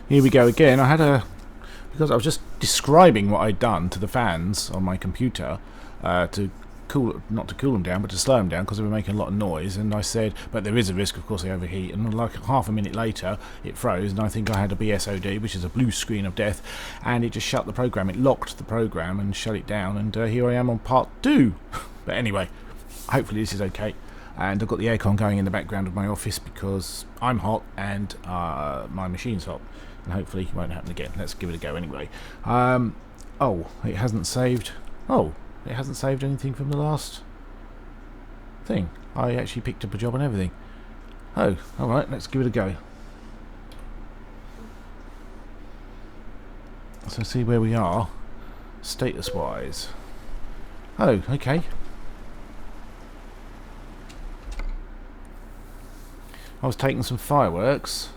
Here we go again. Because I was just describing what I'd done to the fans on my computer to not to cool them down, but to slow them down because they were making a lot of noise. And I said, but there is a risk, of course, they overheat. And like half a minute later, it froze, and I think I had a BSOD, which is a blue screen of death, and it just shut the program. It locked the program and shut it down. And here I am on part 2. But anyway, hopefully this is okay. And I've got the aircon going in the background of my office because I'm hot and my machine's hot. And hopefully it won't happen again. Let's give it a go anyway. Oh, it hasn't saved. Oh, it hasn't saved anything from the last thing. I actually picked up a job and everything. Oh, alright, let's give it a go. So see where we are, status-wise. Oh, okay. I was taking some fireworks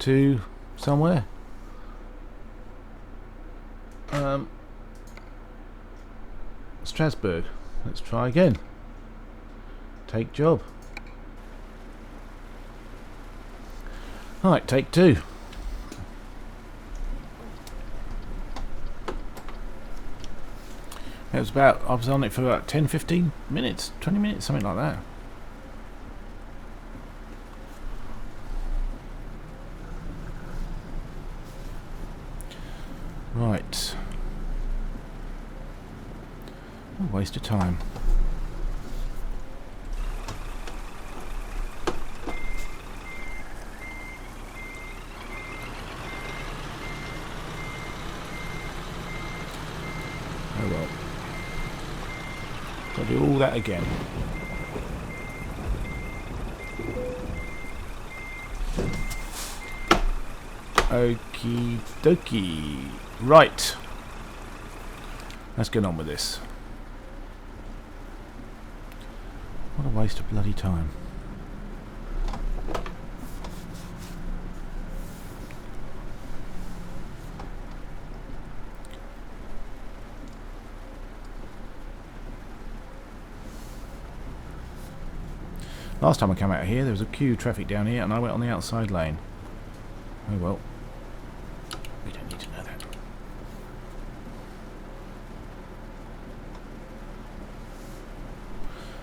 to somewhere. Strasbourg. Let's try again. Take job. Right, take 2. It was about, I was on it for about 10-15 minutes, 20 minutes, something like that. Right. A waste of time. Oh well. Got to do all that again. Okie dokie. Right. Let's get on with this. What a waste of bloody time. Last time I came out of here, there was a queue of traffic down here, and I went on the outside lane. Oh well. We don't need to know that.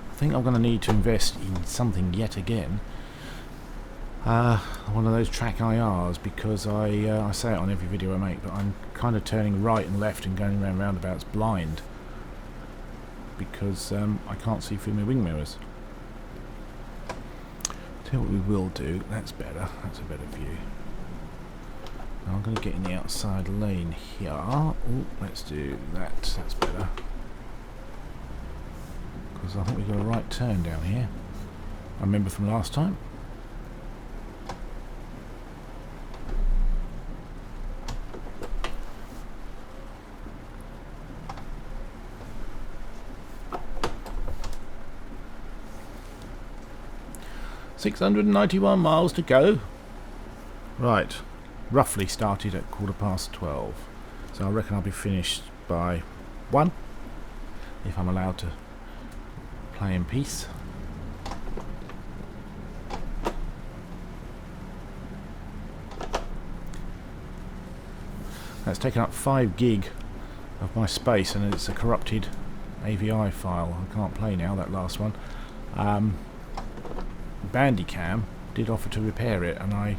I think I'm going to need to invest in something yet again. One of those track IRs, because I say it on every video I make, but I'm kind of turning right and left and going around roundabouts blind because I can't see through my wing mirrors. Tell you what we will do. That's better. That's a better view. I'm going to get in the outside lane here. Oh, let's do that. That's better. Because I think we've got a right turn down here. I remember from last time. $691 miles to go. Right. Roughly started at 12:15. So I reckon I'll be finished by 1. If I'm allowed to play in peace. That's taken up 5 gig of my space, and it's a corrupted AVI file. I can't play now, that last one. Bandicam did offer to repair it, and I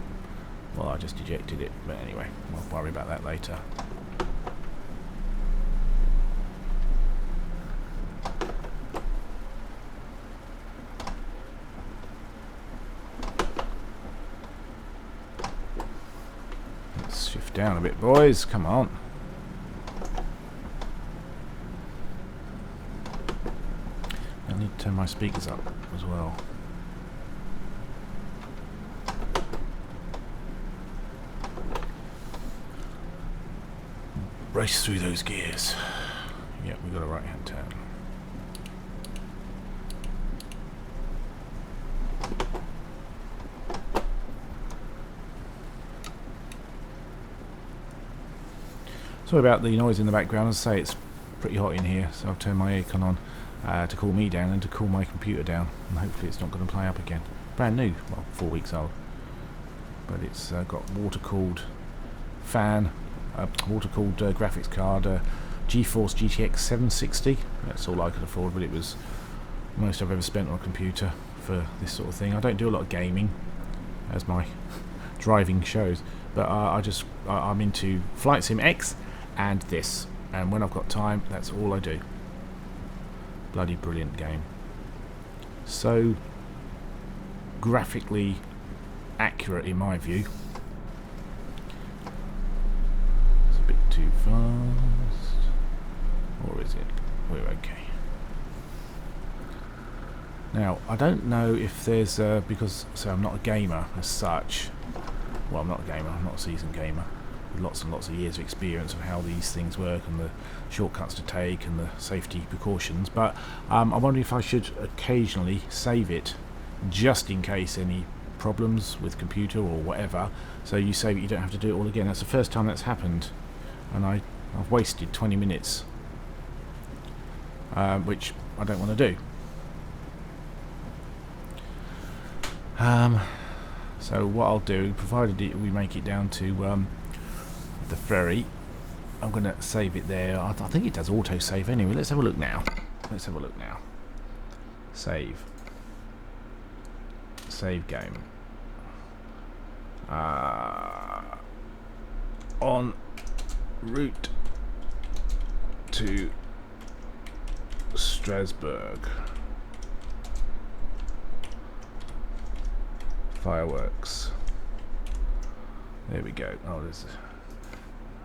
just ejected it. But anyway, I'll worry about that later. Let's shift down a bit, boys. Come on. I need to turn my speakers up as well. Race through those gears. Yep, we've got a right hand turn. Sorry about the noise in the background. As I say, it's pretty hot in here, so I've turned my aircon on to cool me down and to cool my computer down, and hopefully it's not going to play up again. Brand new, well, 4 weeks old, but it's got water cooled fan, water-cooled graphics card, GeForce GTX 760. That's all I could afford, but it was most I've ever spent on a computer for this sort of thing. I don't do a lot of gaming, as my driving shows, but I'm into Flight Sim X and this, and when I've got time, that's all I do. Bloody brilliant game. So graphically accurate in my view. It's a bit too fast, or is it? We're okay. Now, I don't know if there's, because I'm not a gamer as such. Well, I'm not a gamer, I'm not a seasoned gamer, with lots and lots of years of experience of how these things work and the shortcuts to take and the safety precautions, but I'm wondering if I should occasionally save it, just in case any problems with computer or whatever, so you save it, you don't have to do it all again. That's the first time that's happened, and I've wasted 20 minutes, which I don't want to do. So what I'll do, provided we make it down to the ferry, I'm going to save it there. I think it does auto save anyway. Let's have a look now. Save game. On route to Strasbourg. Fireworks. There we go. Oh, there's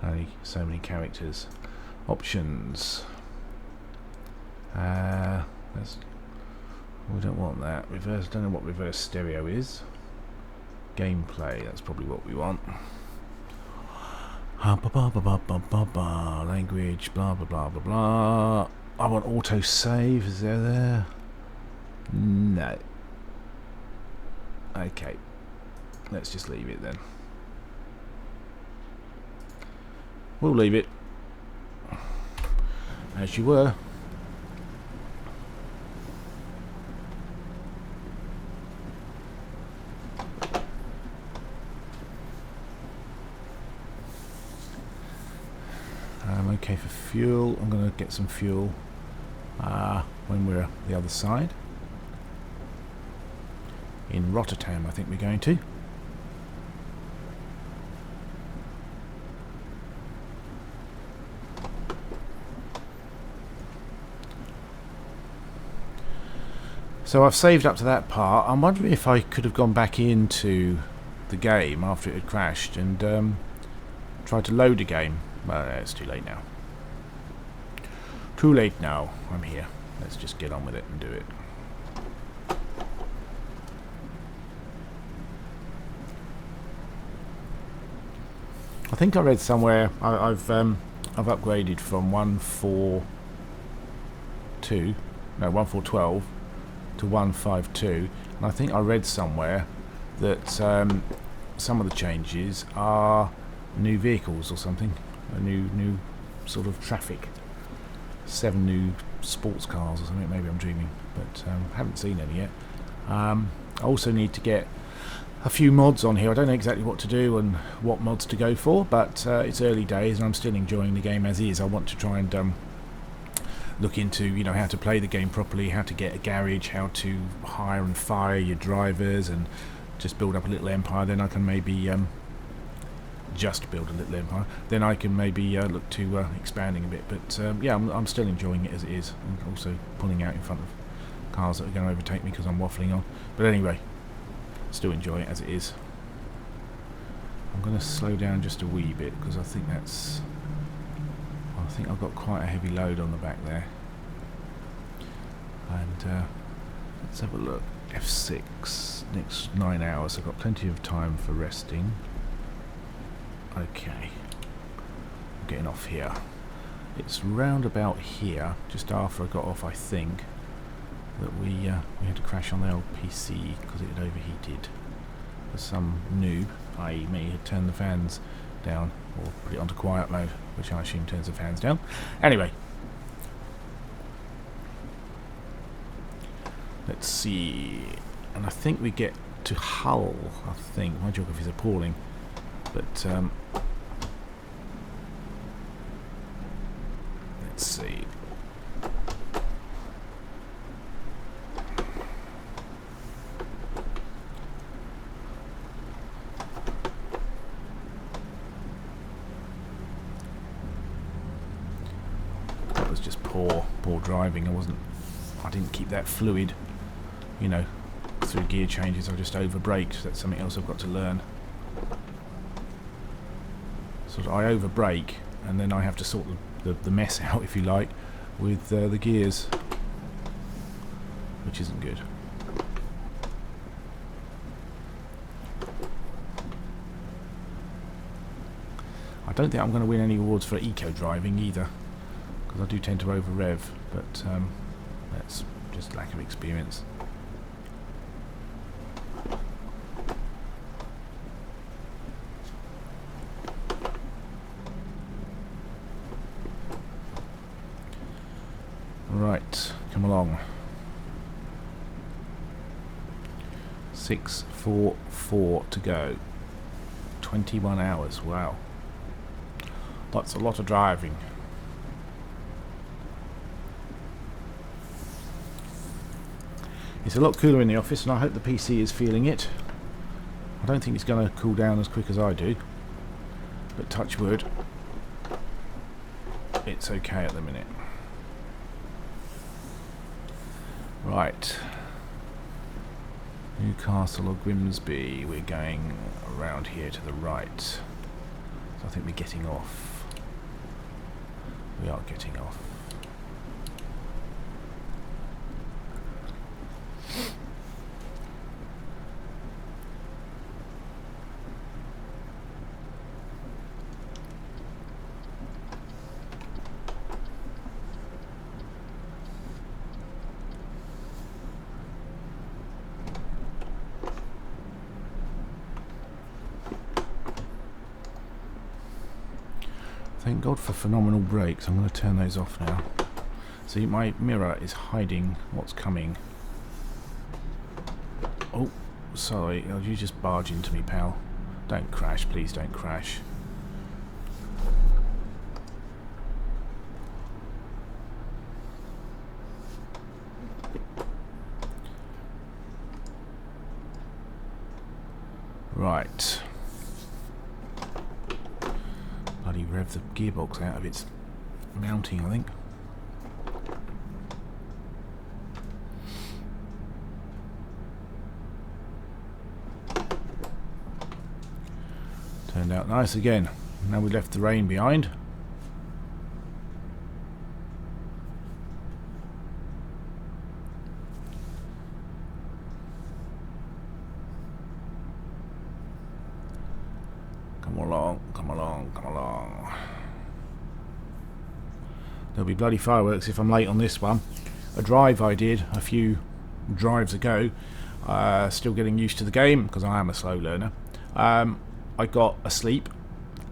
only so many characters. Options. We don't want that. Reverse. Don't know what reverse stereo is. Gameplay. That's probably what we want. Language. Blah blah blah blah blah. I want auto save. Is there? No. Okay, let's just leave it then. We'll leave it as you were. Okay for fuel. I'm going to get some fuel when we're the other side. In Rotterdam, I think we're going to. So I've saved up to that part. I'm wondering if I could have gone back into the game after it had crashed and tried to load a game. Well, it's too late now. Too late now. I'm here. Let's just get on with it and do it. I think I read somewhere I've upgraded from 1.4.12 to 1.5.2, and I think I read somewhere that some of the changes are new vehicles or something, a new sort of traffic, 7 new sports cars or something. Maybe I'm dreaming, but haven't seen any yet. I also need to get a few mods on here. I don't know exactly what to do and what mods to go for, but it's early days and I'm still enjoying the game as is. I want to try and look into, you know, how to play the game properly, how to get a garage, how to hire and fire your drivers, and just build up a little empire. Then I can maybe just build a little empire. Then I can maybe look to expanding a bit. But yeah, I'm still enjoying it as it is. I'm also pulling out in front of cars that are going to overtake me because I'm waffling on. But anyway, still enjoy it as it is. I'm going to slow down just a wee bit because I think I've got quite a heavy load on the back there. And let's have a look. F6, next 9 hours. I've got plenty of time for resting. Okay, I'm getting off here. It's round about here, just after I got off, I think, that we had to crash on the old PC because it had overheated. Some noob, i.e. me, had turned the fans down, or put it onto quiet mode, which I assume turns the fans down. Anyway, let's see. And I think we get to Hull, I think. My geography is appalling. But let's see. That was just poor driving. I didn't keep that fluid, you know, through gear changes. I just over braked. That's something else I've got to learn. So I over brake and then I have to sort the mess out, if you like, with the gears, which isn't good. I don't think I'm going to win any awards for eco driving either, because I do tend to over rev, but that's just lack of experience. Right, come along. 6:44 to go. 21 hours, wow. That's a lot of driving. It's a lot cooler in the office and I hope the PC is feeling it. I don't think it's going to cool down as quick as I do, but touch wood, it's okay at the minute. Right, Newcastle or Grimsby, we're going around here to the right, so I think we're getting off. We are getting off. Thank God for phenomenal brakes. I'm going to turn those off now. See, my mirror is hiding what's coming. Oh, sorry. You just barge into me, pal. Don't crash, please don't crash. Right. Bloody rev the gearbox out of its mounting, I think. Turned out nice again. Now we left the rain behind. Come along, come along, come along. There'll be bloody fireworks if I'm late on this one. A drive I did a few drives ago. Still getting used to the game because I am a slow learner. I got asleep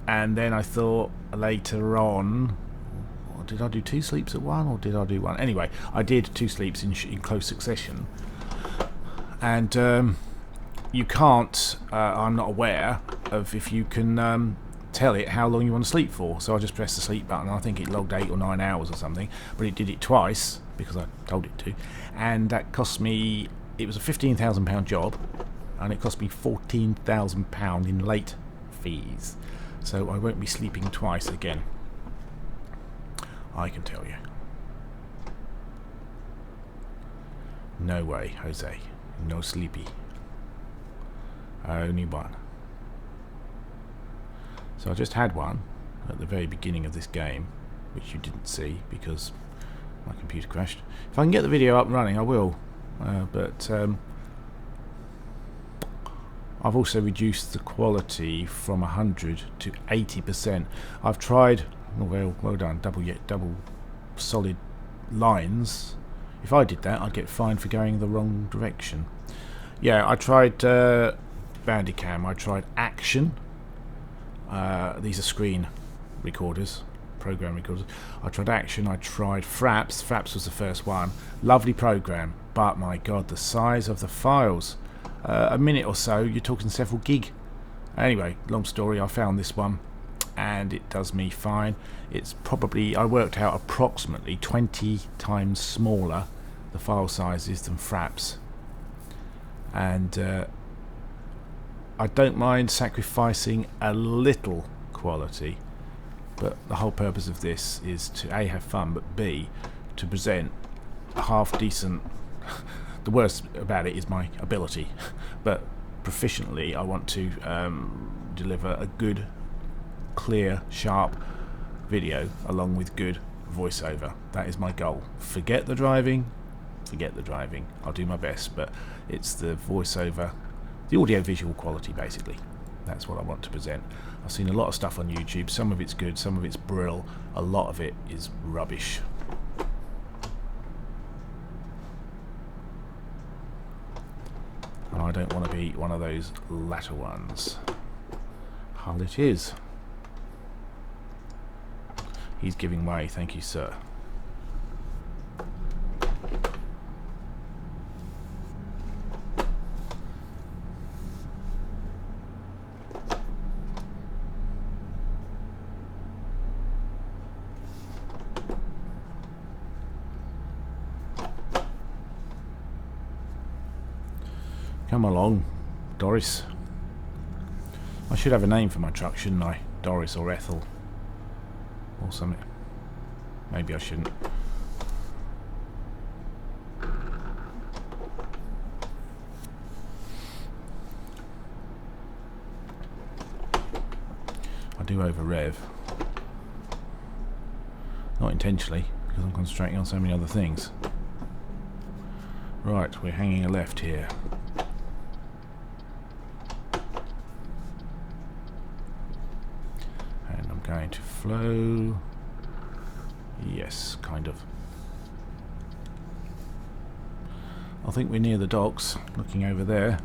and then I thought later on, did I do 2 sleeps at one or did I do one? Anyway, I did 2 sleeps in close succession. And you can't, I'm not aware of if you can tell it how long you want to sleep for. So I just pressed the sleep button. I think it logged 8 or 9 hours or something, but it did it twice because I told it to, and that cost me, it was a £15,000 job and it cost me £14,000 in late fees. So I won't be sleeping twice again, I can tell you. No way, Jose. No sleepy. Only one. So I just had one at the very beginning of this game, which you didn't see because my computer crashed. If I can get the video up and running, I will. But I've also reduced the quality from 100 to 80%. I've tried, well done, double solid lines. If I did that, I'd get fined for going the wrong direction. Yeah, I tried Bandicam, I tried Action. These are screen recorders, program recorders. I tried Action, I tried Fraps. Fraps was the first one. Lovely program, but my God, the size of the files. A minute or so, you're talking several gig. Anyway, long story, I found this one. and it does me fine. It's probably, I worked out, approximately 20 times smaller, the file size is, than Fraps. And I don't mind sacrificing a little quality, but the whole purpose of this is to A, have fun, but B, to present a half decent the worst about it is my ability, but proficiently I want to deliver a good, clear, sharp video along with good voiceover. That is my goal. Forget the driving, I'll do my best, but it's the voiceover, the audio-visual quality, basically. That's what I want to present. I've seen a lot of stuff on YouTube. Some of it's good, some of it's brill, a lot of it is rubbish. And I don't want to be one of those latter ones. Hull it is. He's giving way, thank you, sir. Come along, Doris. I should have a name for my truck, shouldn't I? Doris or Ethel. Or something. Maybe I shouldn't. I do over rev. Not intentionally, because I'm concentrating on so many other things. Right, we're hanging a left here. Going to flow. Yes, kind of. I think we're near the docks, looking over there.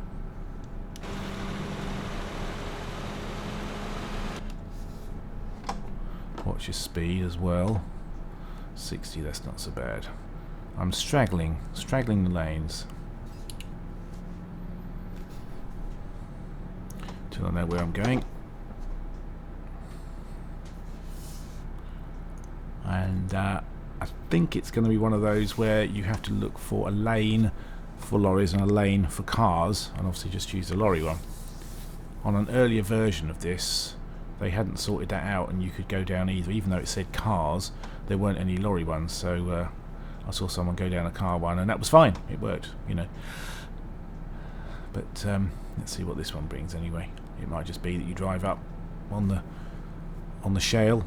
Watch your speed as well. 60, that's not so bad. I'm straggling the lanes till I know where I'm going. And I think it's going to be one of those where you have to look for a lane for lorries and a lane for cars, and obviously just use the lorry one. On an earlier version of this, they hadn't sorted that out, and you could go down either. Even though it said cars, there weren't any lorry ones, so I saw someone go down a car one, and that was fine. It worked, you know. But let's see what this one brings anyway. It might just be that you drive up on the shale,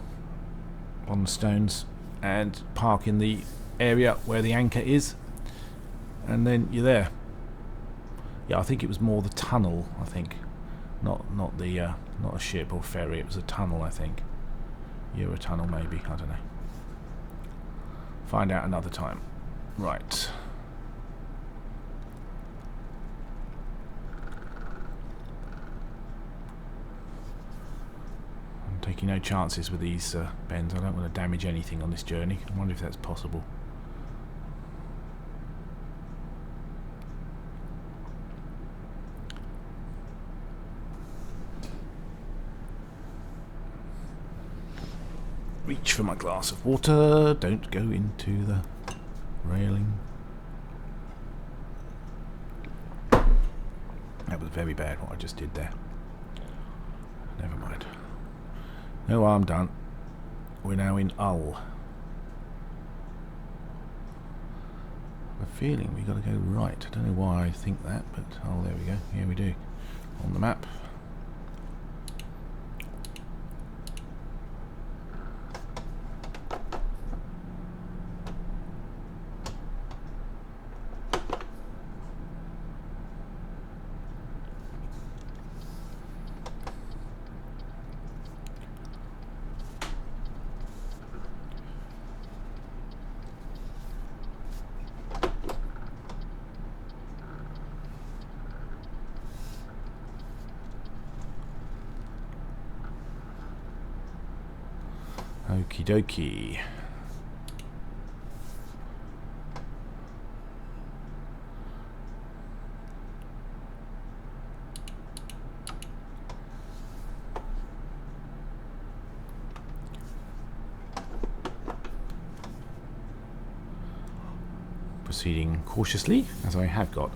on the stones, and park in the area where the anchor is, and then you're there. Yeah, I think it was more the tunnel. I think not a ship or ferry. It was a tunnel. I think Eurotunnel, maybe. I don't know. Find out another time. Right. Taking no chances with these bends. I don't want to damage anything on this journey. I wonder if that's possible. Reach for my glass of water. Don't go into the railing. That was very bad what I just did there. Never mind. No harm done. We're now in Hull. I have a feeling we've got to go right. I don't know why I think that, but oh, there we go. Here we do. On the map. Okie dokie. proceeding cautiously, as I have got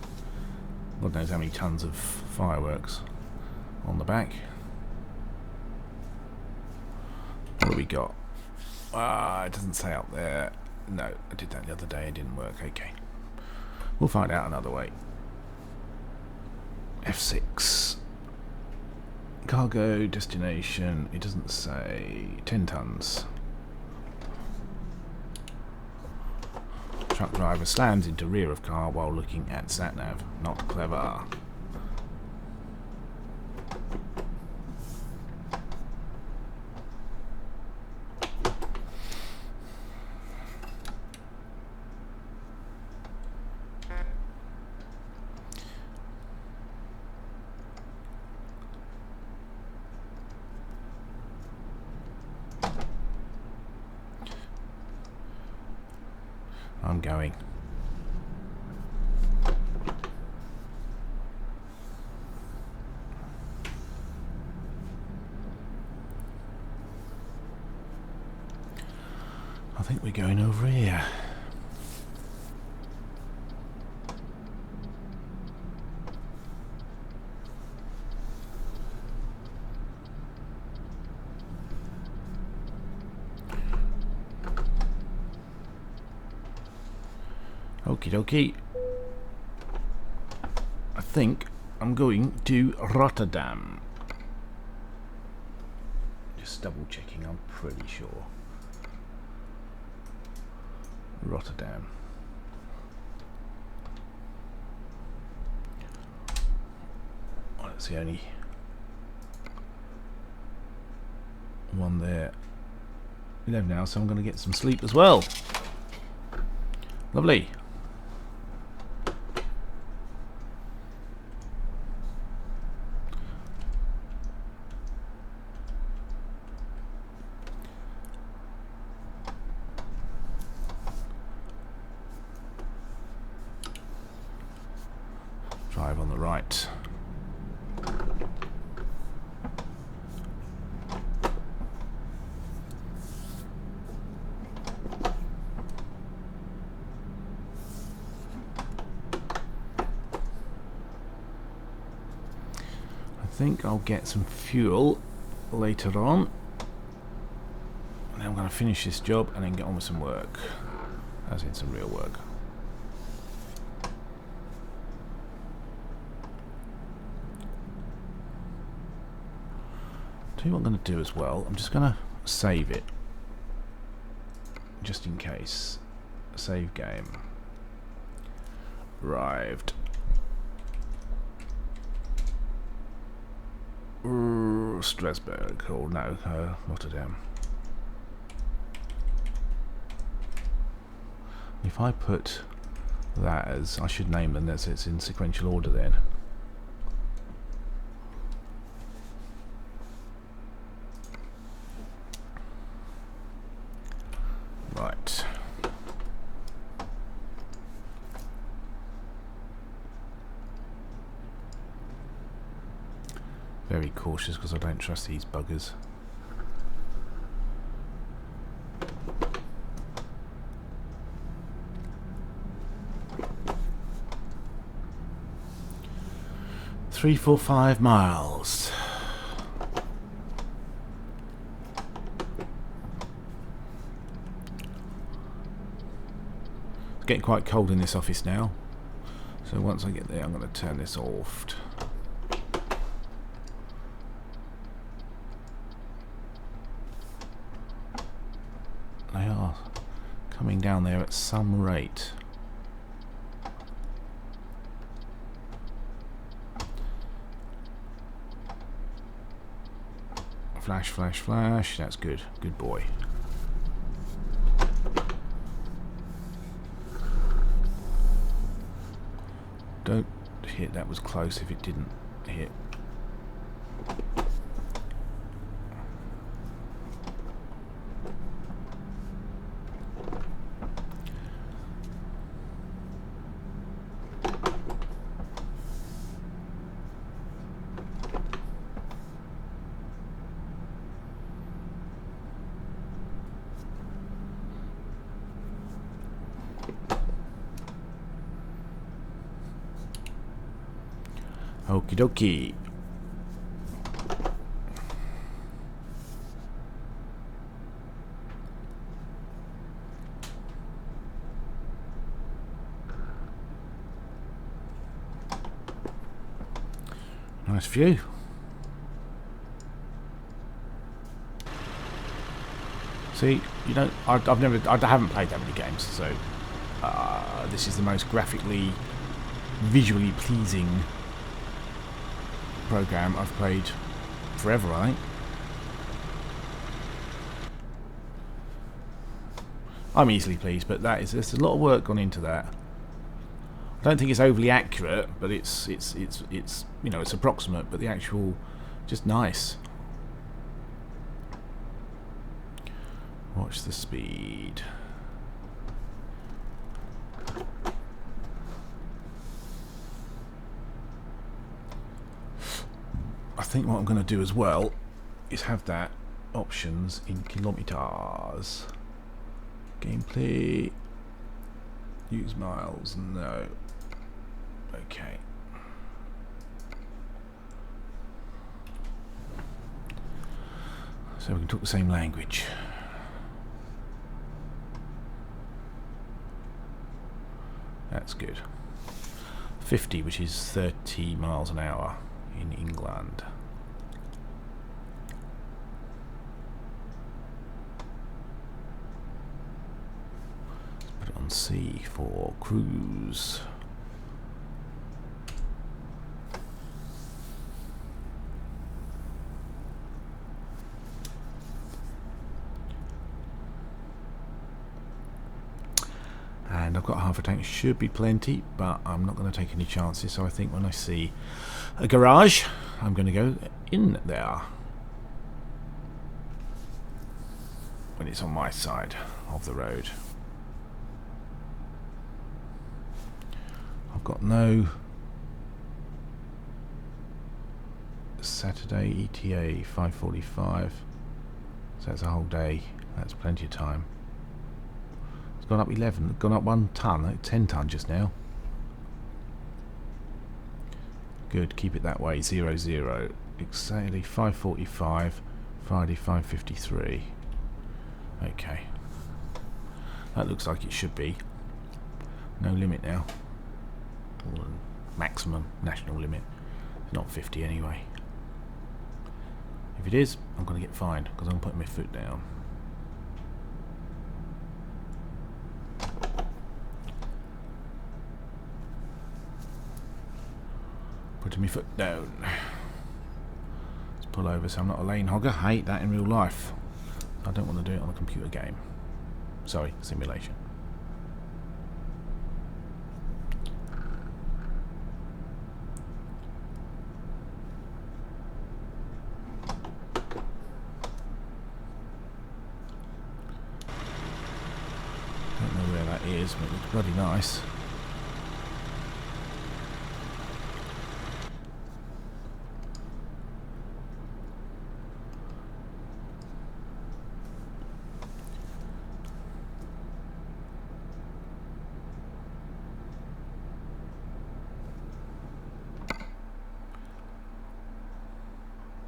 God knows how many tons of fireworks on the back. What do we got? It doesn't say up there. No, I did that the other day, it didn't work. Okay, we'll find out another way. F6 cargo destination, it doesn't say. 10 tons. Truck driver slams into rear of car while looking at sat-nav. Not clever. I'm going. I think we're going over here. Okie dokie. I think I'm going to Rotterdam. Just double checking, I'm pretty sure. Rotterdam. Oh, that's the only one there. 11 now, so I'm going to get some sleep as well. Lovely. Drive on the right. I think I'll get some fuel later on, and then I'm going to finish this job and then get on with some work, as in some real work. Tell you what I'm going to do as well, I'm just going to save it just in case. Save game. Arrived. Strasbourg, or no, Rotterdam. If I put that as, I should name them as it's in sequential order then. Right. Very cautious because I don't trust these buggers. Three, 4, 5 miles. It's getting quite cold in this office now, so once I get there I'm going to turn this off. They are coming down there at some rate. Flash, flash, flash. That's good. Good boy. Don't hit. That was close if it didn't hit. Okie dokie. Nice view. See, you know, I haven't played that many games, so this is the most graphically, visually pleasing program I've played forever, I think. I'm easily pleased, but there's a lot of work gone into that. I don't think it's overly accurate, but it's you know, it's approximate, but the actual, just nice. Watch the speed. I think what I'm going to do as well is have that options in kilometers. Gameplay. Use miles. No. Okay. So we can talk the same language. That's good. 50, which is 30 miles an hour in England. Let's put it on C for cruise. And I've got half a tank, should be plenty, but I'm not going to take any chances, so I think when I see a garage, I'm going to go in there. When it's on my side of the road. I've got no Saturday ETA 5:45, so that's a whole day, that's plenty of time. It's gone up 11, gone up 1 ton, 10 ton just now. Good, keep it that way, 00. Exactly 5:45, Friday 5:53. Okay. That looks like it should be. No limit now. Or maximum national limit. It's not 50 anyway. If it is, I'm going to get fined because I'm putting my foot down. Putting my foot down. Let's pull over so I'm not a lane hogger. I hate that in real life. I don't want to do it on a computer game. Sorry, simulation. Don't know where that is, but it looks bloody nice.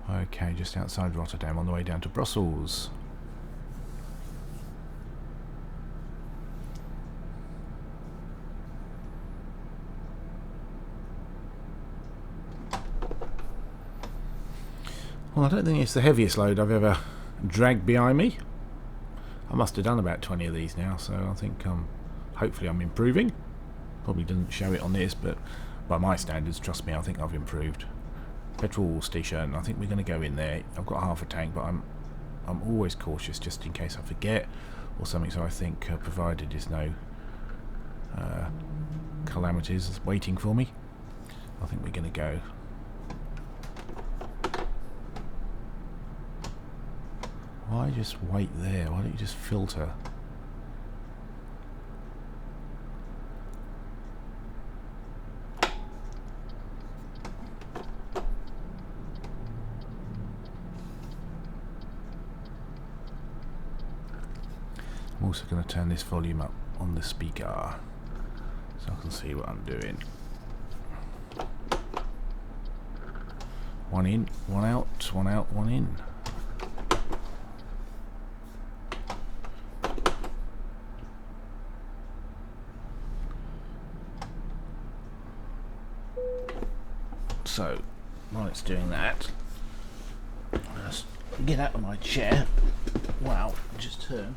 Okay, just outside Rotterdam on the way down to Brussels. Well, I don't think it's the heaviest load I've ever dragged behind me. I must have done about 20 of these now, so I think hopefully I'm improving. Probably doesn't show it on this, but by my standards, trust me, I think I've improved. Petrol station, I think we're going to go in there. I've got half a tank, but I'm always cautious just in case I forget or something, so I think provided there's no calamities waiting for me, I think we're going to go. Why just wait there? Why don't you just filter? I'm also going to turn this volume up on the speaker so I can see what I'm doing. One in, one out, one out, one in. So, while it's doing that, let's get out of my chair. Wow, just turn.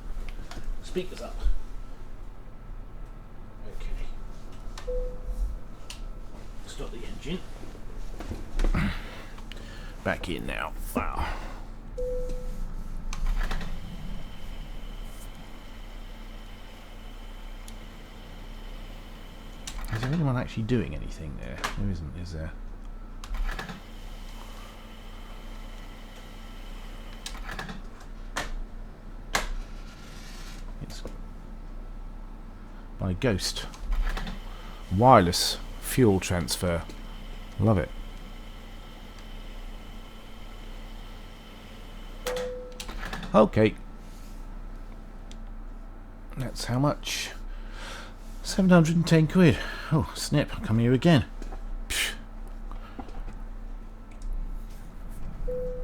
Speakers up. Okay. Stop the engine. Back in now. Wow. Is there anyone actually doing anything there? There isn't, is there? It's by Ghost. Wireless fuel transfer. Love it. Okay. That's how much? 710 quid. Oh, snip. I'll come here again. Psh.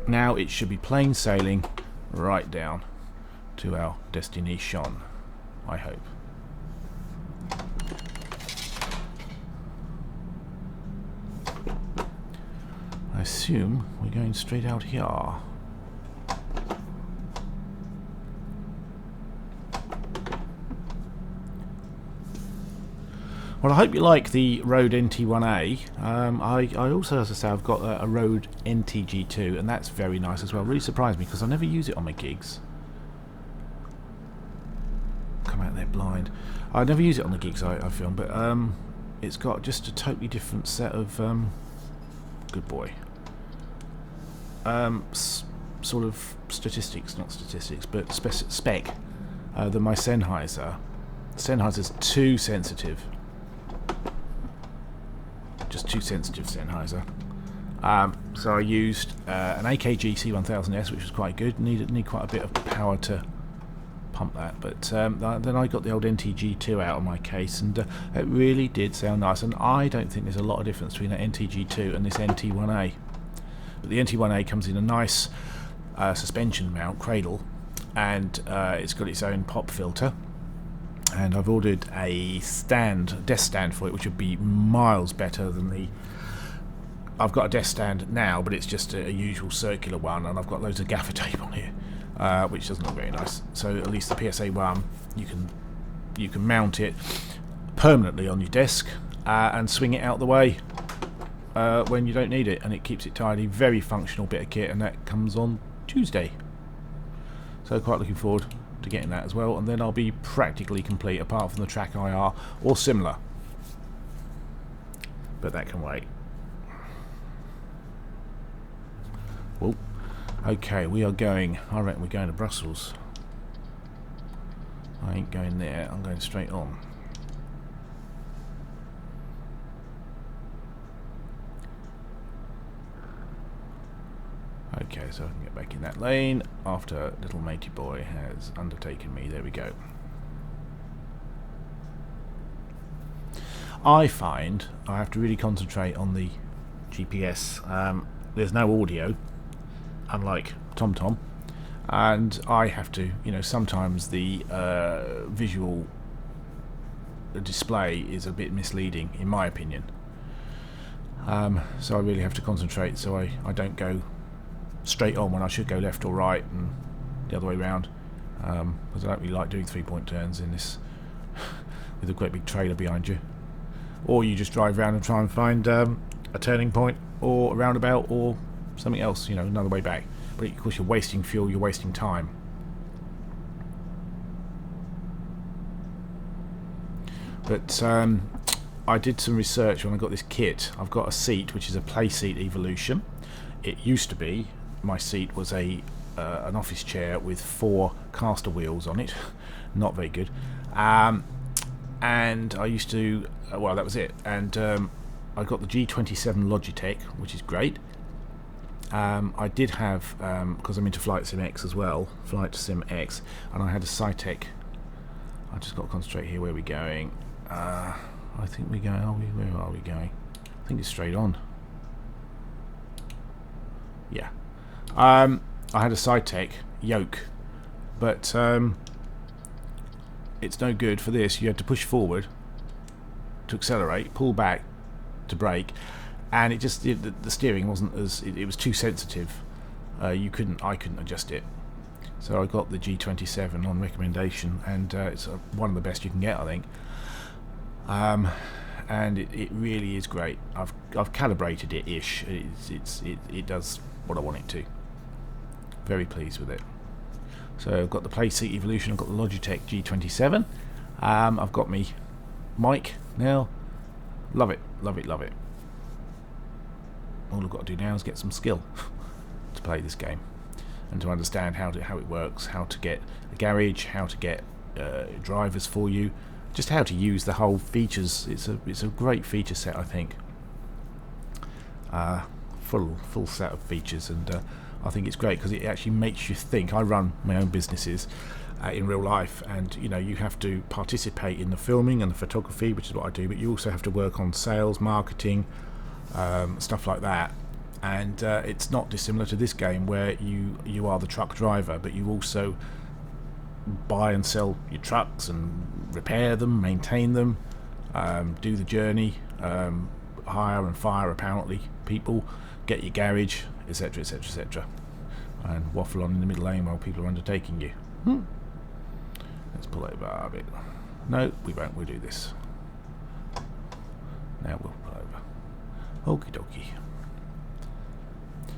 Now it should be plain sailing right down to our destination, I hope. I assume we're going straight out here. Well, I hope you like the Rode NT1A. I also, as I say, I've got a Rode NTG2, and that's very nice as well. Really surprised me because I never use it on my gigs. Come out there blind. I never use it on the gigs I film, but it's got just a totally different set of good boy. Sort of statistics, not statistics, but spec than my Sennheiser. Sennheiser's too sensitive. Just too sensitive, Sennheiser. So I used an AKG C1000S, which was quite good. Need quite a bit of power to pump that. But then I got the old NTG2 out of my case, and it really did sound nice. And I don't think there's a lot of difference between that NTG2 and this NT1A. But the NT1A comes in a nice suspension mount cradle, and it's got its own pop filter. And I've ordered a desk stand for it, which would be miles better than the... I've got a desk stand now, but it's just a usual circular one, and I've got loads of gaffer tape on here, which doesn't look very nice. So at least the PSA 1, you can mount it permanently on your desk and swing it out the way when you don't need it, and it keeps it tidy. Very functional bit of kit, and that comes on Tuesday. So quite looking forward to getting that as well, and then I'll be practically complete apart from the track IR or similar, but that can wait. Well, okay, we are going, I reckon we're going to Brussels. I ain't going there, I'm going straight on. Okay, so I can get back in that lane after little matey boy has undertaken me. There we go. I find I have to really concentrate on the GPS. There's no audio, unlike TomTom, and I have to, sometimes the visual display is a bit misleading, in my opinion. So I really have to concentrate so I don't go straight on when I should go left or right and the other way round, because I don't really like doing 3-point turns in this with a great big trailer behind you. Or you just drive around and try and find a turning point or a roundabout or something else, another way back. But of course you're wasting fuel, you're wasting time. But I did some research when I got this kit. I've got a seat which is a play seat Evolution. It used to be, my seat was an office chair with 4 caster wheels on it. Not very good. And I used to, well, that was it. And I got the G27 Logitech, which is great. I did have, because I'm into Flight Sim X as well, Flight Sim X, and I had a Cytec. I just got to concentrate here. Where are we going? I think we're going. Where are we going? I think it's straight on. Yeah. I had a Cytec yoke, but it's no good for this. You had to push forward to accelerate, pull back to brake, and the steering wasn't as it was too sensitive. I couldn't adjust it, so I got the G27 on recommendation, and it's one of the best you can get, I think. And it really is great. I've calibrated it ish. It does what I want it to. Very pleased with it. So I've got the Playseat Evolution. I've got the Logitech G27. I've got me mic now. Love it, love it, love it. All I've got to do now is get some skill to play this game and to understand how it works, how to get a garage, how to get drivers for you, just how to use the whole features. It's a great feature set, I think. Full set of features, and I think it's great because it actually makes you think. I run my own businesses in real life, and you have to participate in the filming and the photography, which is what I do, but you also have to work on sales, marketing, stuff like that. And it's not dissimilar to this game, where you are the truck driver, but you also buy and sell your trucks and repair them, maintain them, do the journey, hire and fire apparently people, get your garage, etc, etc, etc, and waffle on in the middle lane while people are undertaking you. Let's pull over a bit. No, we won't. We'll do this. Now we'll pull over. Okie dokie.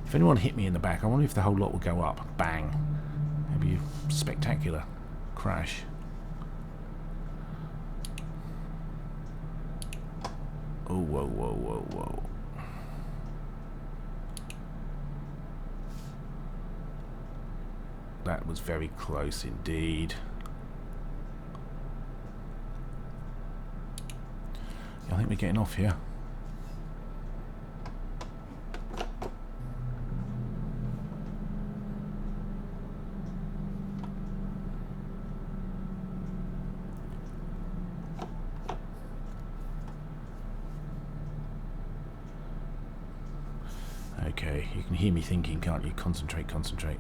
If anyone hit me in the back, I wonder if the whole lot will go up. Bang. That'd be a spectacular crash. Oh, whoa, whoa, whoa, whoa. That was very close indeed. I think we're getting off here. Okay, you can hear me thinking, can't you? Concentrate, concentrate.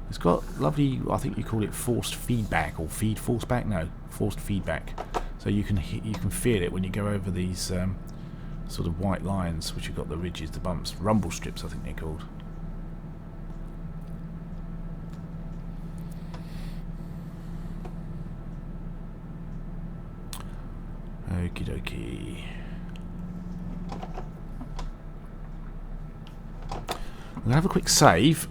It's got lovely, I think you call it forced feedback, or force back? No, forced feedback. So you can feel it when you go over these sort of white lines, which have got the ridges, the bumps, rumble strips I think they're called. Okie dokie. I'm going to have a quick save.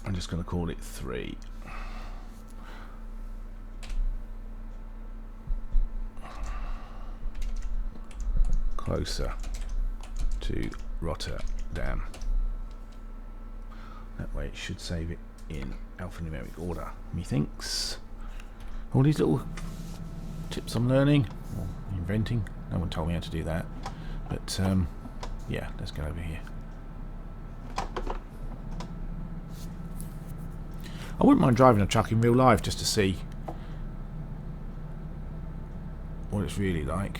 I'm just going to call it 3. Closer to Rotterdam. That way it should save it in alphanumeric order, methinks. All these little tips I'm learning, or inventing. No one told me how to do that. But, yeah, let's go over here. I wouldn't mind driving a truck in real life just to see what it's really like.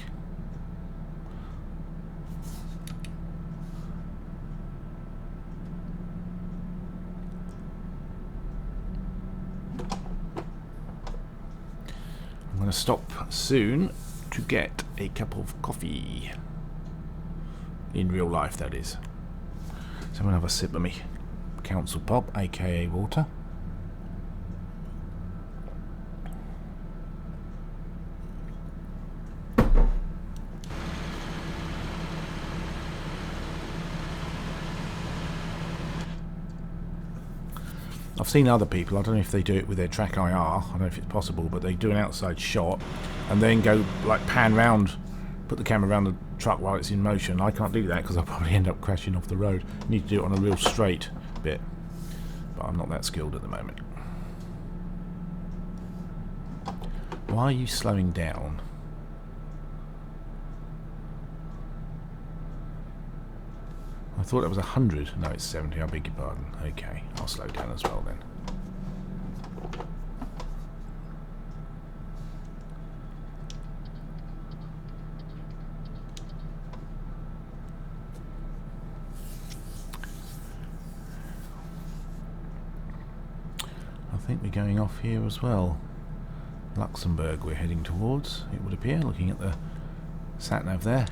I'm going to stop soon to get a cup of coffee. In real life, that is. So I'm going to have a sip of me Council Pop, aka water. I've seen other people, I don't know if they do it with their Track IR, I don't know if it's possible, but they do an outside shot and then go like pan round, put the camera around the truck while it's in motion. I can't do that because I'll probably end up crashing off the road. Need to do it on a real straight bit, but I'm not that skilled at the moment. Why are you slowing down? I thought it was 100. No, it's 70. I beg your pardon. Okay, I'll slow down as well then. think we're going off here as well. Luxembourg we're heading towards, it would appear, looking at the sat-nav there.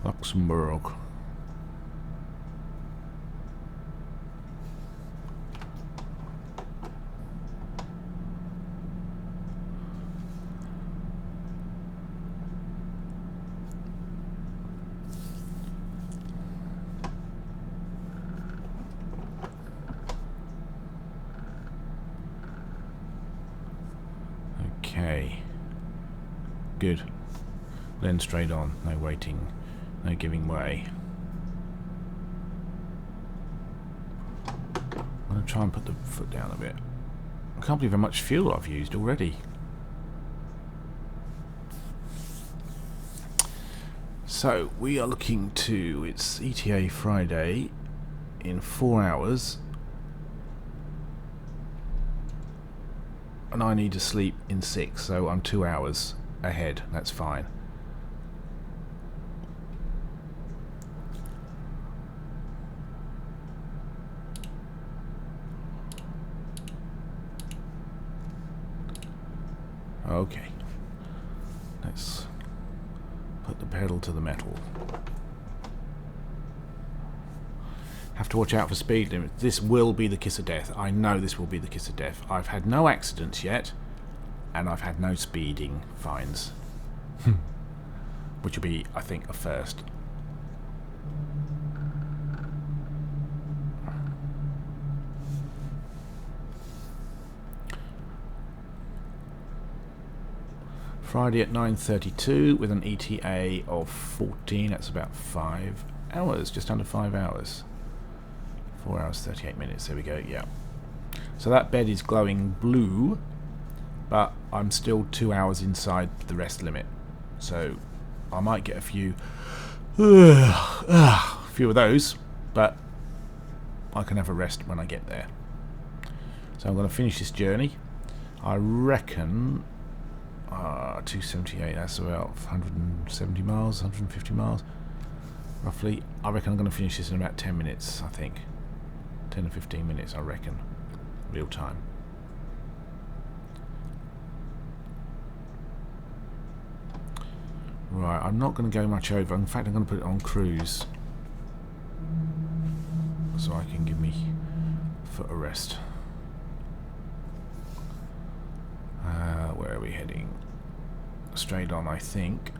Luxembourg. Okay, good. Then straight on, no waiting, no giving way. I'm going to try and put the foot down a bit. I can't believe how much fuel I've used already. So we are looking to, it's ETA Friday in 4 hours. And I need to sleep in 6, so I'm 2 hours ahead. That's fine. Okay. Let's put the pedal to the metal. Have to watch out for speed limits. This will be the kiss of death. I know this will be the kiss of death. I've had no accidents yet, and I've had no speeding fines. Which will be, I think, a first. Friday at 9:32 with an ETA of 14. That's about 5 hours, just under 5 hours. 4 hours 38 minutes. There we go. Yeah. So that bed is glowing blue, but I'm still 2 hours inside the rest limit. So I might get a few of those, but I can have a rest when I get there. So I'm going to finish this journey. I reckon 278, that's about 170 miles, 150 miles roughly. I reckon I'm going to finish this in about 10 minutes, I think. 10 or 15 minutes, I reckon. Real time. Right, I'm not going to go much over. In fact, I'm going to put it on cruise, so I can give me foot a rest. Where are we heading? Straight on, I think.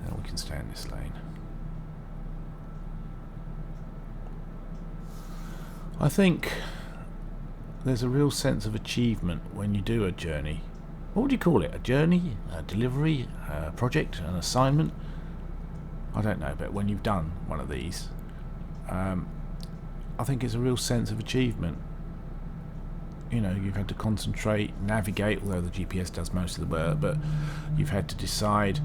Now we can stay in this lane. I think there's a real sense of achievement when you do a journey. What would you call it? A journey? A delivery? A project? An assignment? I don't know, but when you've done one of these, I think it's a real sense of achievement. You know, you've had to concentrate, navigate, although the GPS does most of the work, but you've had to decide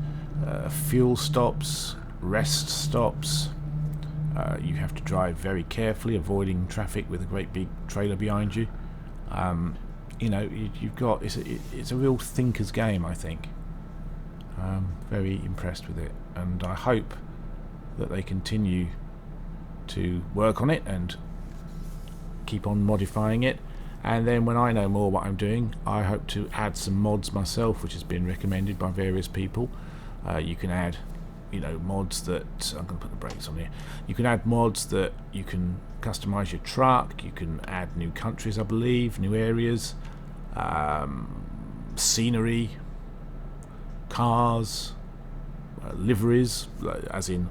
fuel stops, rest stops. You have to drive very carefully, avoiding traffic with a great big trailer behind you. You know, you've got, it's a real thinker's game, I think. Very impressed with it, and I hope that they continue to work on it and keep on modifying it. And then when I know more what I'm doing, I hope to add some mods myself, which has been recommended by various people. You can add, you know, mods that, I'm going to put the brakes on here. You can add mods that you can customize your truck. You can add new countries, I believe, new areas, scenery, cars, liveries, as in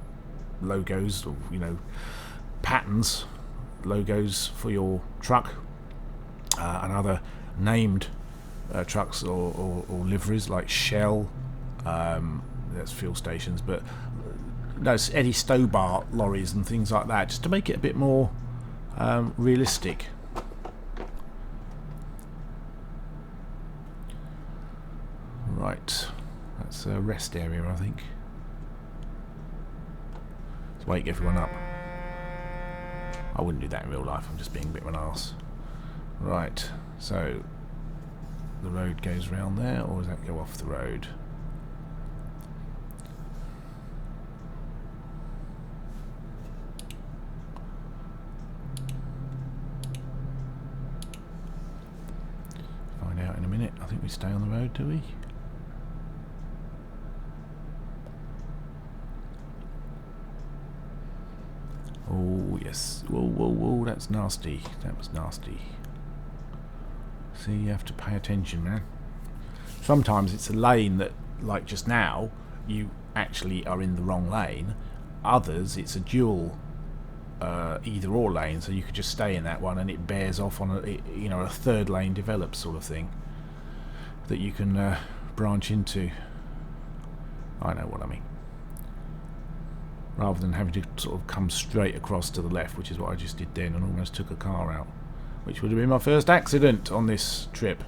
logos, or, you know, patterns, logos for your truck, and other named trucks or liveries like Shell. That's fuel stations, but those Eddie Stobart lorries and things like that, just to make it a bit more realistic. Right, that's a rest area, I think. So wake everyone up. I wouldn't do that in real life, I'm just being a bit of an arse. Right, so the road goes round there, or does that go off the road? Find out in a minute. I think we stay on the road, do we? Oh yes. Whoa, whoa, whoa, that's nasty. That was nasty. See, you have to pay attention, man. Sometimes it's a lane that, like just now, you actually are in the wrong lane. Others, it's a dual either or lane, so you could just stay in that one and it bears off on a third lane develops sort of thing that you can branch into. I know what I mean. Rather than having to sort of come straight across to the left, which is what I just did then, and almost took a car out, which would have been my first accident on this trip.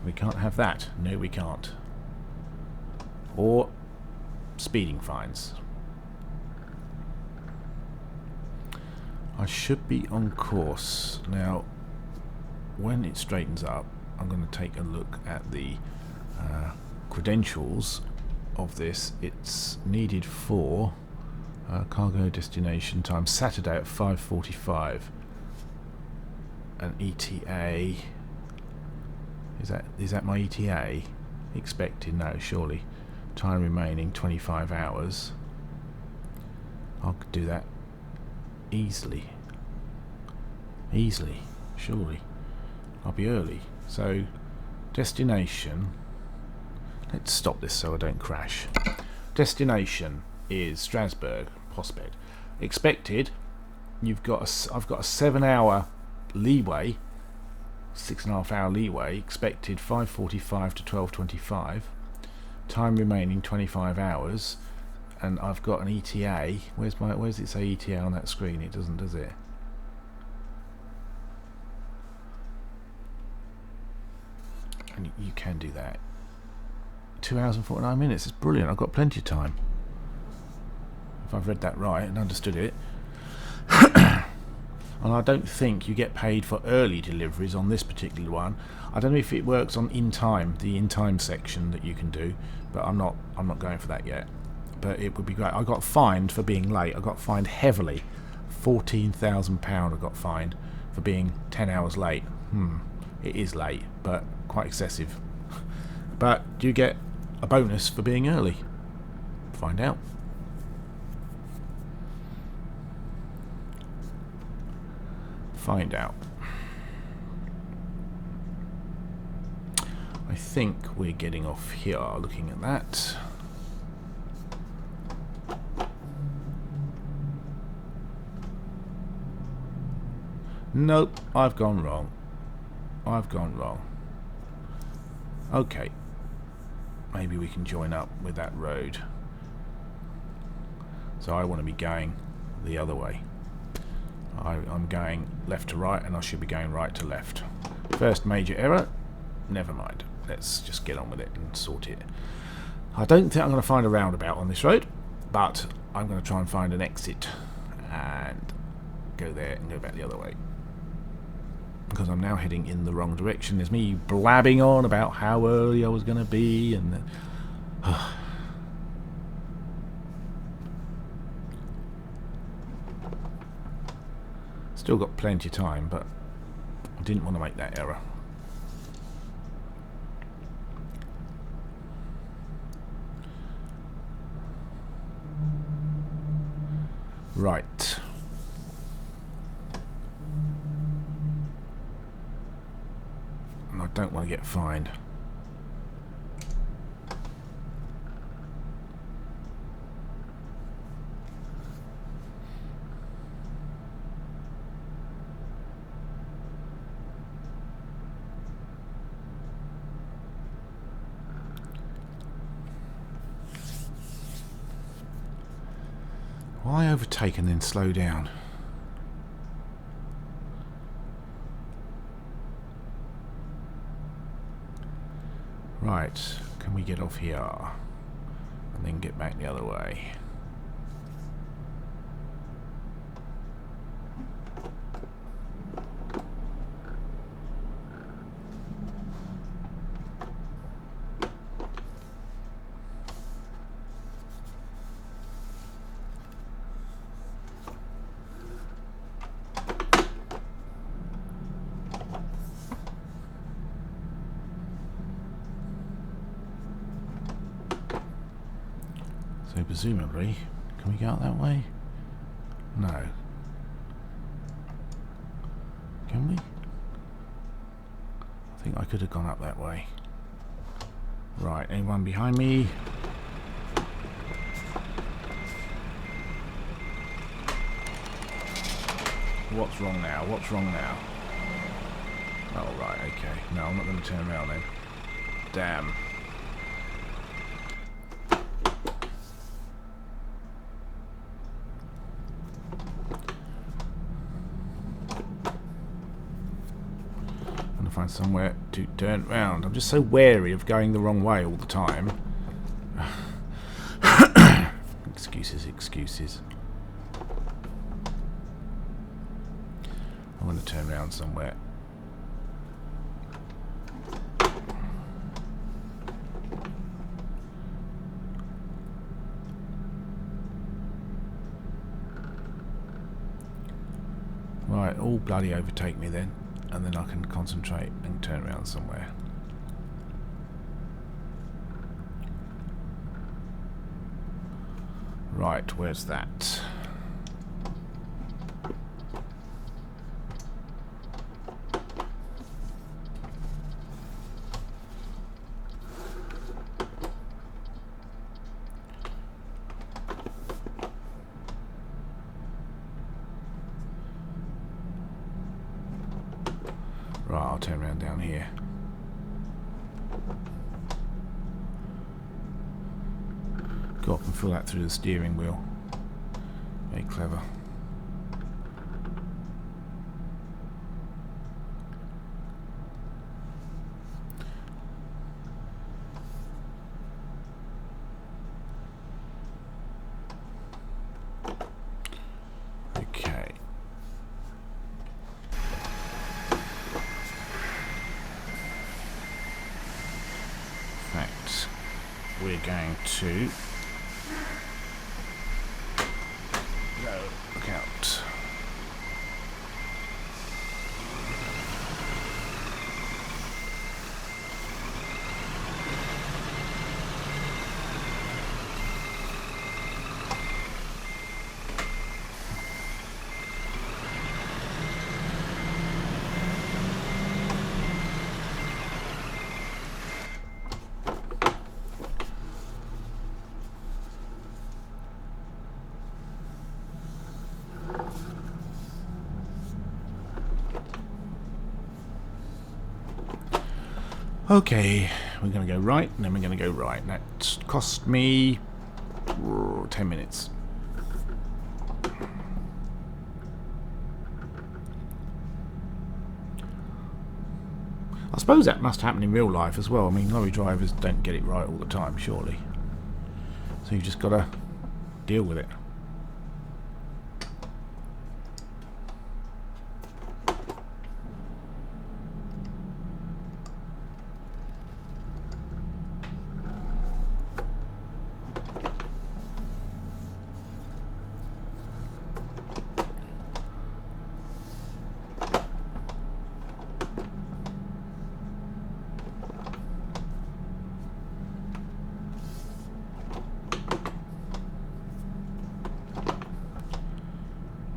We can't have that. No, we can't. Or speeding fines. I should be on course. Now, when it straightens up, I'm going to take a look at the credentials of this. It's needed for cargo destination time Saturday at 5:45. An ETA. Is that my ETA? Expected? No, surely. Time remaining 25 hours. I could do that easily. Easily, surely. I'll be early. So, destination. Let's stop this so I don't crash. Destination is Strasbourg, Prospect. Expected, I've got a 7-hour leeway, 6.5 hour leeway. Expected 5:45 to 12:25. Time remaining 25 hours, and I've got an ETA. Where's it say ETA on that screen? It doesn't, does it? And you can do that. 2 hours and 49 minutes. It's brilliant. I've got plenty of time. If I've read that right and understood it. And I don't think you get paid for early deliveries on this particular one. I don't know if it works on in time, the in time section that you can do, but I'm not going for that yet. But it would be great. I got fined for being late. I got fined heavily. £14,000 I got fined for being 10 hours late. It is late, but quite excessive. But do you get a bonus for being early? Find out. Find out. I think we're getting off here looking at that. Nope, I've gone wrong. I've gone wrong. Okay. Maybe we can join up with that road. So I want to be going the other way. I'm going left to right, and I should be going right to left. First major error. Never mind. Let's just get on with it and sort it. I don't think I'm going to find a roundabout on this road, but I'm going to try and find an exit and go there and go back the other way. Because I'm now heading in the wrong direction. There's me blabbing on about how early I was going to be, and still got plenty of time, but I didn't want to make that error. Right. And I don't want to get fined. Why overtake and then slow down? Right, can we get off here and then get back the other way? So presumably, can we go out that way? No. Can we? I think I could have gone up that way. Right, anyone behind me? What's wrong now? What's wrong now? Oh, right, okay. No, I'm not going to turn around then. Damn. I'm going to find somewhere to turn around. I'm just so wary of going the wrong way all the time. Excuses, excuses. I'm going to turn around somewhere. Right, all bloody overtake me then, and then I can concentrate and turn around somewhere. Right, where's that? Right, I'll turn around down here. Go up and fill that through the steering wheel. Very clever. Okay. In fact, we're going to... No, look out. Okay, we're going to go right, and then we're going to go right. That cost me 10 minutes. I suppose that must happen in real life as well. I mean, lorry drivers don't get it right all the time, surely. So you've just got to deal with it.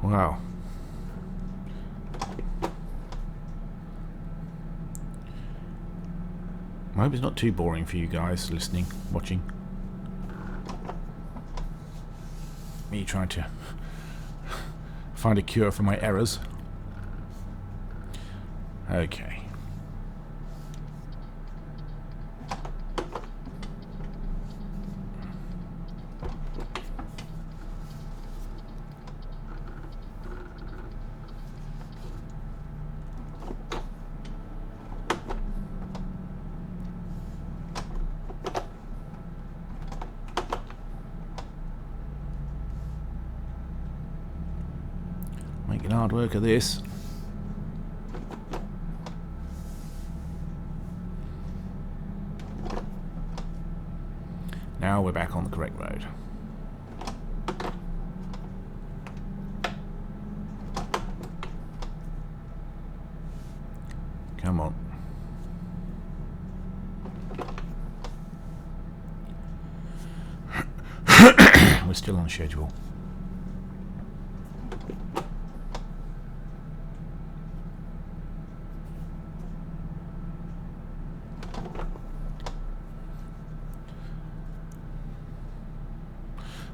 Wow. I hope it's not too boring for you guys listening, watching. Me trying to find a cure for my errors. Okay. Making hard work of this. Now we're back on the correct road. Come on. still on schedule.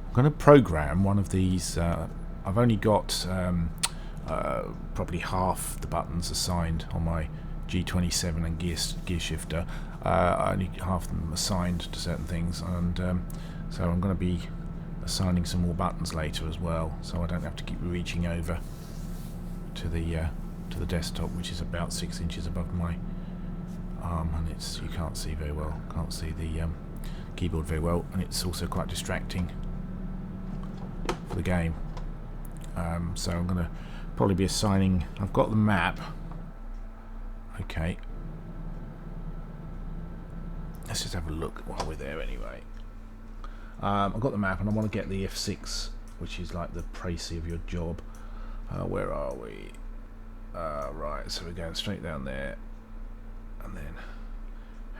I'm going to program one of these. I've only got probably half the buttons assigned on my G27 and gear shifter. Only half of them assigned to certain things, and so I'm going to be assigning some more buttons later as well, so I don't have to keep reaching over to the desktop, which is about 6 inches above my arm, and you can't see very well, can't see the keyboard very well, and it's also quite distracting for the game. So I'm going to probably be assigning. I've got the map. Okay, let's just have a look while we're there anyway. I've got the map, and I want to get the F6, which is like the précis of your job. Where are we? Right, so we're going straight down there, and then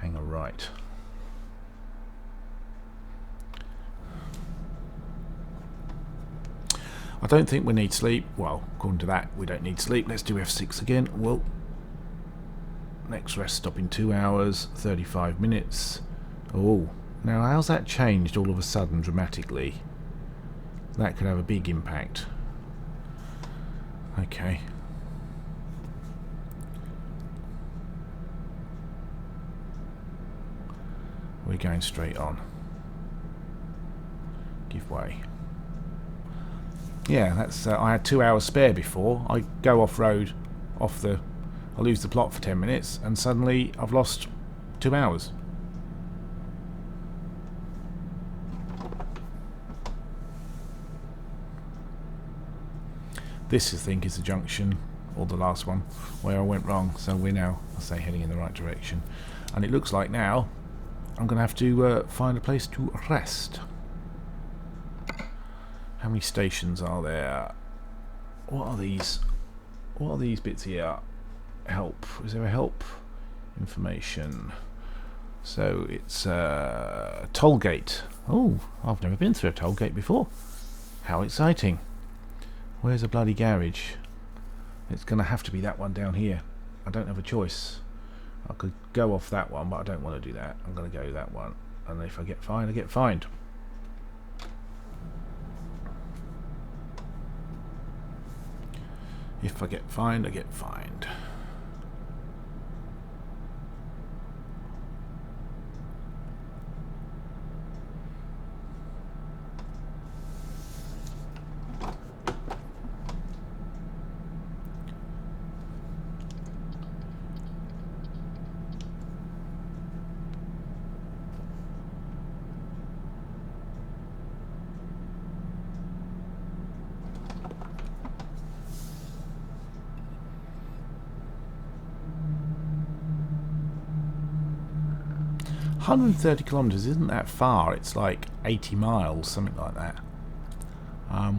hang a right. I don't think we need sleep. Well, according to that, we don't need sleep. Let's do F6 again. Well, next rest stop in 2 hours, 35 minutes. Oh, now how's that changed all of a sudden dramatically? That could have a big impact. Okay. We're going straight on. Give way. Yeah, that's. I had 2 hours spare before. I go off road, I lose the plot for 10 minutes, and suddenly I've lost 2 hours. This, I think, is the junction, or the last one, where I went wrong. So we're now, I say, heading in the right direction, and it looks like now I'm going to have to find a place to rest. How many stations are there? What are these? What are these bits here? Help. Is there a help? Information. So it's a toll gate. Oh, I've never been through a toll gate before. How exciting. Where's a bloody garage? It's going to have to be that one down here. I don't have a choice. I could go off that one, but I don't want to do that. I'm going to go that one. And if I get fined, I get fined. If I get fined, I get fined. $130 kilometers isn't that far. It's like 80 miles, something like that. I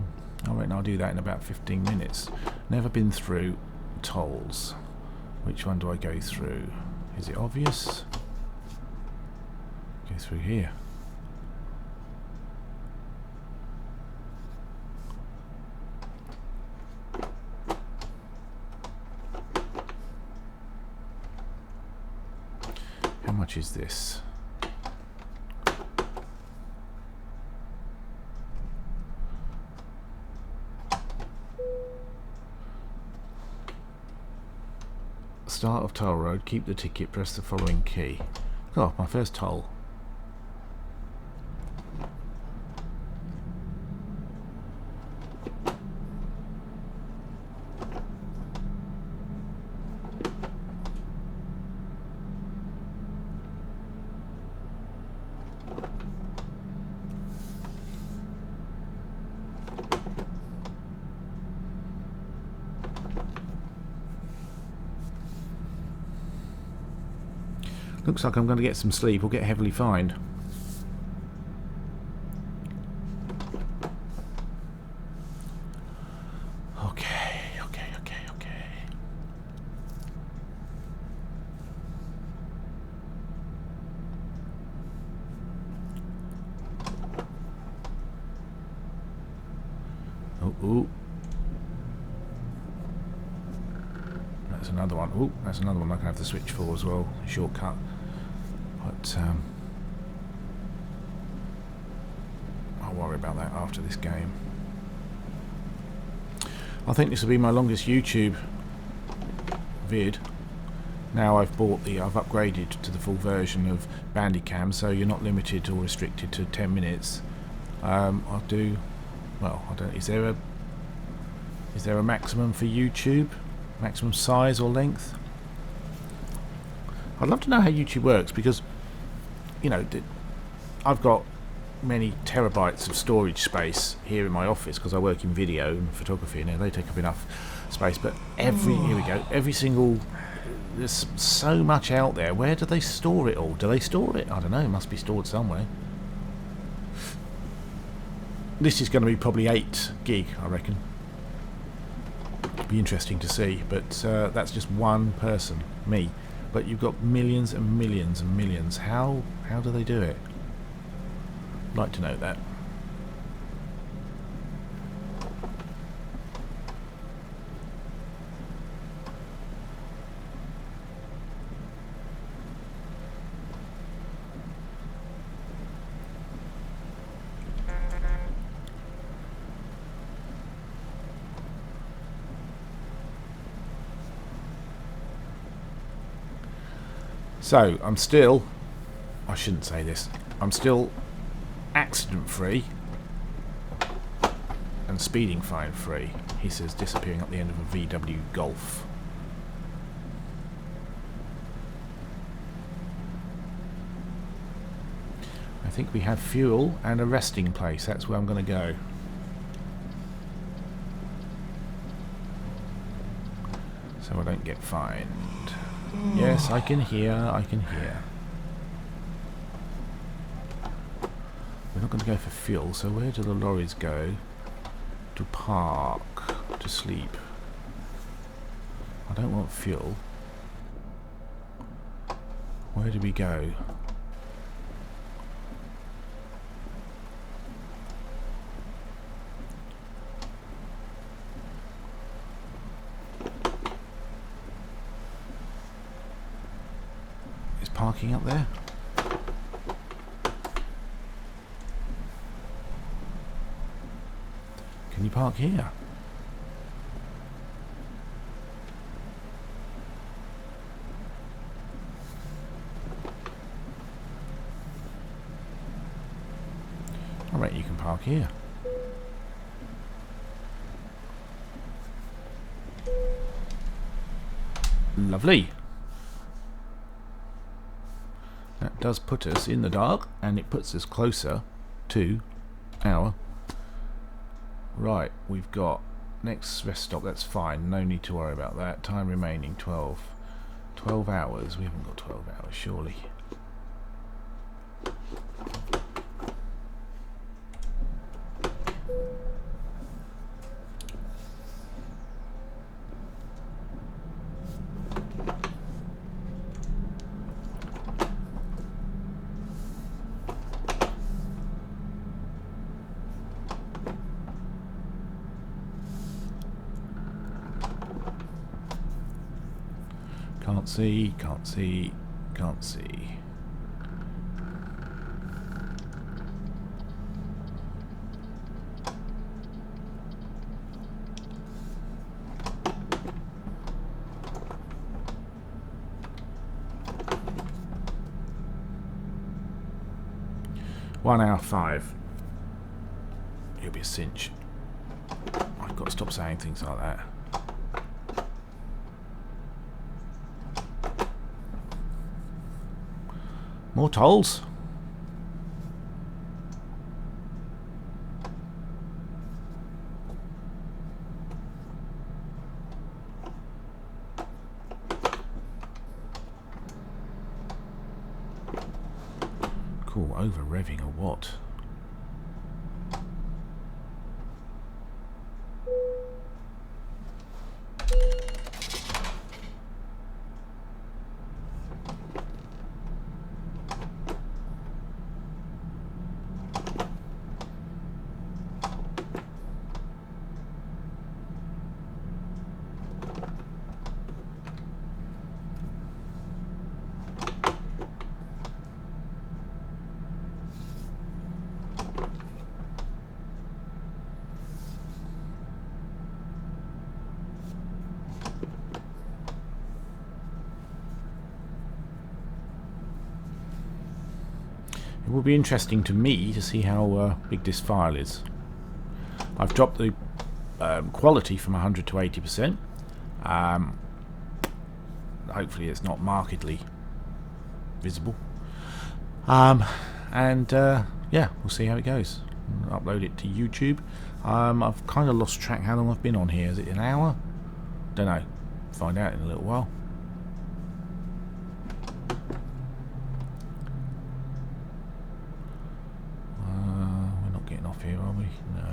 reckon I'll do that in about 15 minutes. Never been through tolls. Which one do I go through? Is it obvious? Go through here. How much is this? Start of toll road, keep the ticket, press the following key. Oh, my first toll. Looks like I'm going to get some sleep or get heavily fined. Okay. Ooh. That's another one. Ooh, that's another one I can have the switch for as well. Shortcut. But I'll worry about that after this game. I think this will be my longest YouTube vid. Now I've upgraded to the full version of Bandicam, so you're not limited or restricted to 10 minutes. I'll do, well, I don't. Is there a maximum for YouTube? Maximum size or length? I'd love to know how YouTube works, because, you know, I've got many terabytes of storage space here in my office because I work in video and photography, and they take up enough space. But here we go. Every single. There's so much out there. Where do they store it all? Do they store it? I don't know. It must be stored somewhere. This is going to be probably 8 gig, I reckon. It'll be interesting to see. But that's just one person, me. But you've got millions and millions and millions. How do they do it? I'd like to know that. So, I shouldn't say this, I'm still accident free and speeding fine free. He says disappearing at the end of a VW Golf. I think we have fuel and a resting place. That's where I'm going to go. So I don't get fined. Yes, I can hear. We're not going to go for fuel, so where do the lorries go? To park, to sleep. I don't want fuel. Where do we go? Parking up there. Can you park here? I reckon you can park here. Lovely. That does put us in the dark, and it puts us closer to our... Right, we've got next rest stop, that's fine, no need to worry about that. Time remaining 12 hours. We haven't got 12 hours, surely. Can't see. One hour 5. It'll be a cinch. I've got to stop saying things like that. More tolls. Cool, over revving or what? It will be interesting to me to see how big this file is. I've dropped the quality from 100 to 80%. Hopefully it's not markedly visible. Yeah, we'll see how it goes. I'll upload it to YouTube. I've kind of lost track how long I've been on here. Is it an hour? Don't know. Find out in a little while. We're not getting off here, are we? No.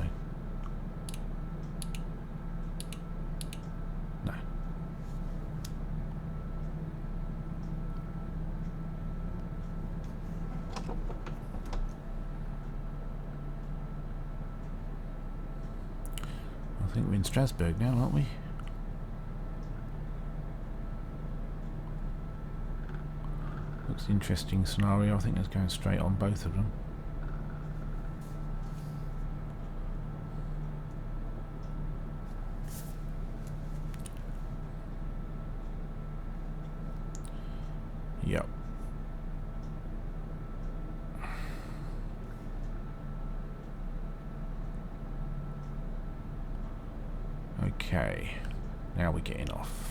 No. I think we're in Strasbourg now, aren't we? Looks an interesting scenario. I think that's going straight on both of them. Yep. Okay. Now we're getting off.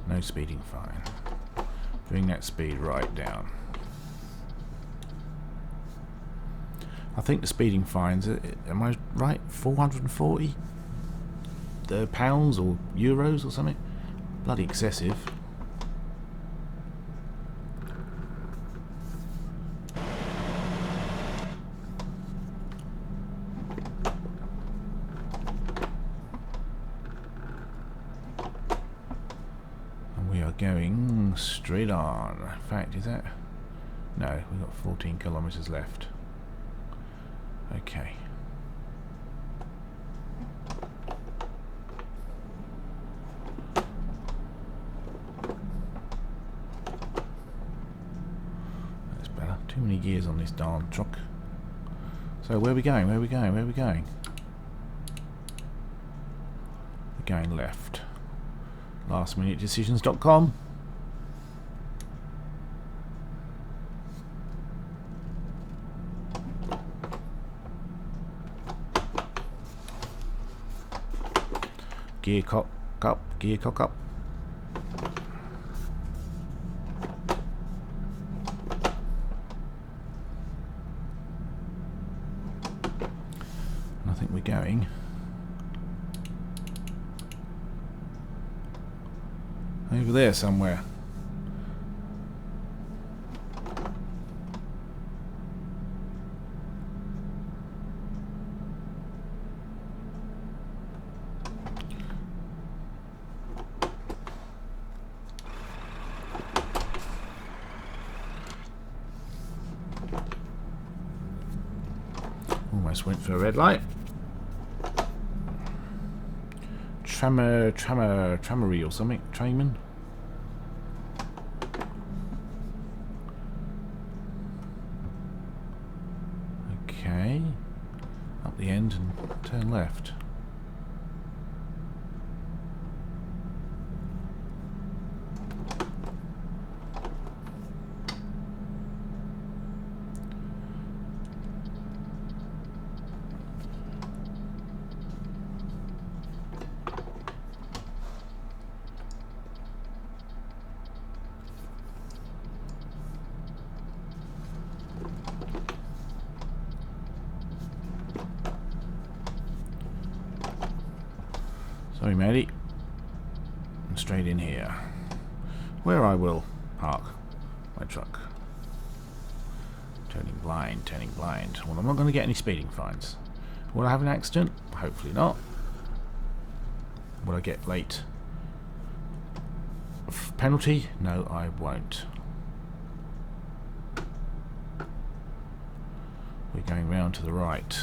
No speeding fine. Bring that speed right down. I think the speeding fines, am I right? 440 pounds or euros or something? Bloody excessive. Going straight on. In fact, is that? No, we've got 14 kilometers left. Okay. That's better. Too many gears on this darn truck. So where are we going? Where are we going? Where are we going? We're going left. Lastminutedecisions.com. Gear cock up, gear cock up. And I think we're going over there somewhere. Almost went for a red light. Tramery or something. Traman. Okay. Up the end and turn left. Sorry, matey. And straight in here, where I will park my truck. Turning blind, turning blind. Well, I'm not going to get any speeding fines. Will I have an accident? Hopefully not. Will I get late penalty? No, I won't. We're going round to the right.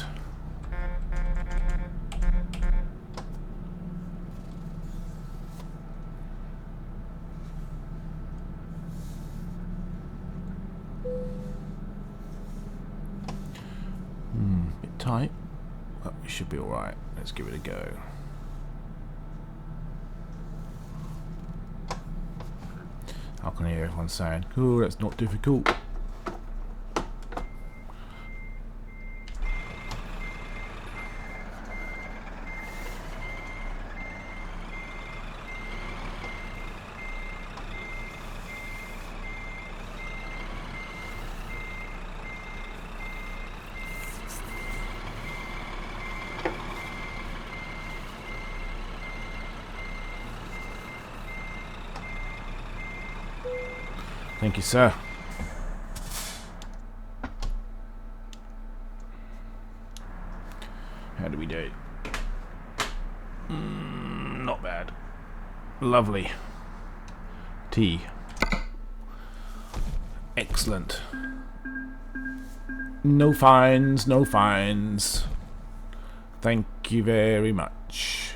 tight. Well, we should be alright. Let's give it a go. I can hear everyone saying, oh, that's not difficult. Thank you, sir. How do we do? Not bad. Lovely. Tea. Excellent. No fines, no fines. Thank you very much.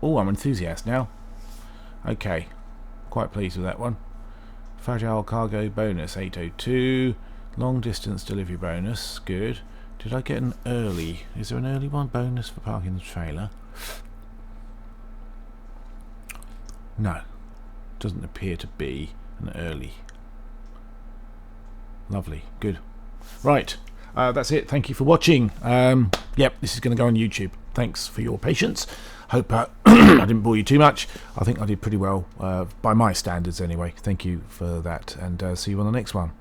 Oh, I'm enthusiastic now. Okay. Quite pleased with that one. Fragile cargo bonus 802. Long distance delivery bonus. Good. Did I get an early? Is there an early one bonus for parking the trailer? No. Doesn't appear to be an early. Lovely. Good. Right. That's it. Thank you for watching. Yep, this is going to go on YouTube. Thanks for your patience. Hope I didn't bore you too much. I think I did pretty well, by my standards anyway. Thank you for that, and see you on the next one.